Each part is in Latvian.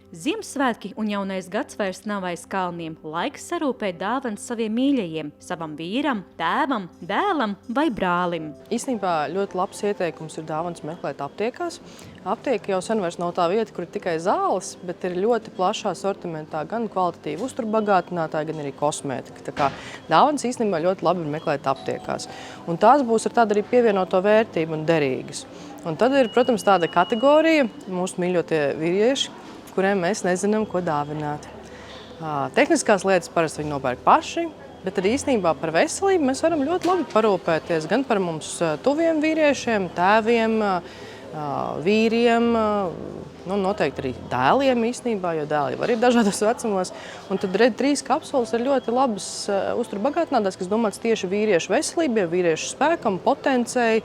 Ziemassvētki un jaunais gads vairs nav aiz kalniem. Laiks sarūpēt dāvanas saviem mīļajiem, savam vīram, tēvam, dēlam vai brālim. Īstenībā ļoti labs ieteikums ir dāvanas meklēt aptiekās. Aptieka jau sen vairs nav tā vieta, kur ir tikai zāles, bet ir ļoti plašā sortimentā gan kvalitatīvi uzturbagātinātāji, gan arī kosmētika. Tā kā dāvanas īstenībā ļoti labi ir meklēt aptiekās. Un tās būs ar tādu arī pievienoto vērtību un derīgas. Un tad ir, protams, tāda kategorija, mūsu mīļotie vīrieši, kuriem mēs nezinām, ko dāvināt. Tehniskās lietas parasti viņi nopērk paši, bet arī īstenībā par veselību mēs varam ļoti labi parūpēties gan par mums tuviem vīriešiem, tēviem, vīriem, noteikti arī dēliem īstenībā, jo dēli var ir dažādos vecumos. Un tad RED 3 kapsulas ir ļoti labas uzturbagātinātājs, kas domāts tieši vīriešu veselībai, vīriešu spēkam, potencei.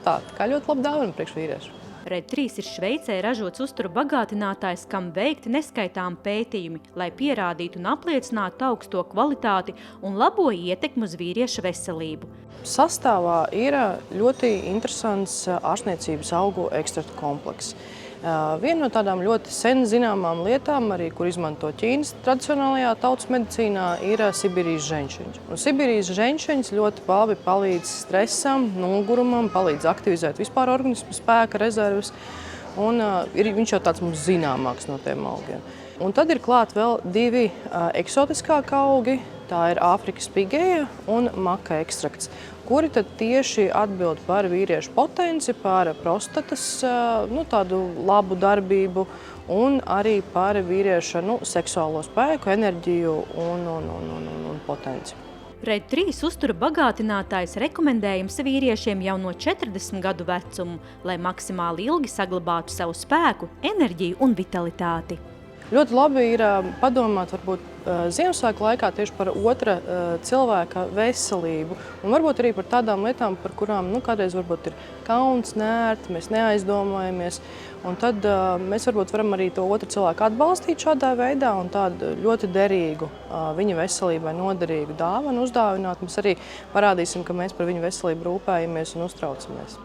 Tā kā ļoti laba dāvana priekš vīriešu. RED 3 ir Šveicē ražots uzturbagātinātājs, kam veikti neskaitām pētījumi, lai pierādītu un apliecinātu augsto kvalitāti un labo ietekmi uz vīrieša veselību. Sastāvā ir ļoti interesants ārstniecības augu ekstraktu komplekss. Viena no tādām ļoti sen zināmām lietām, arī, kur izmanto Ķīnas tradicionālajā tautas medicīnā, ir Sibīrijas ženšeņš. Sibīrijas ženšeņš ļoti labi palīdz stresam, nogurumam, palīdz aktivizēt vispār organismu spēka rezerves, un viņš jau tāds mums zināmāks no tiem augiem. Un tad ir klāt vēl divi eksotiskāki augi, tā ir Āfrikas pigēja un maka ekstrakts, kuri tad tieši atbild par vīriešu potenci, par prostatas tādu labu darbību un arī par vīrieša seksuālo spēku, enerģiju un potenci. RED 3 uzturbagātinātājs rekomendējums vīriešiem jau no 40 gadu vecumu, lai maksimāli ilgi saglabātu savu spēku, enerģiju un vitalitāti. Ļoti labi ir padomāt varbūt Ziemassvētku laikā tieši par otra cilvēka veselību un varbūt arī par tādām lietām, par kurām kādreiz varbūt ir kauns, nērti, mēs neaizdomājamies. Un tad mēs varbūt varam arī to otru cilvēku atbalstīt šādā veidā un tādu ļoti derīgu, viņa veselībai noderīgu dāvanu uzdāvināt. Mēs arī parādīsim, ka mēs par viņu veselību rūpējamies un uztraucamies.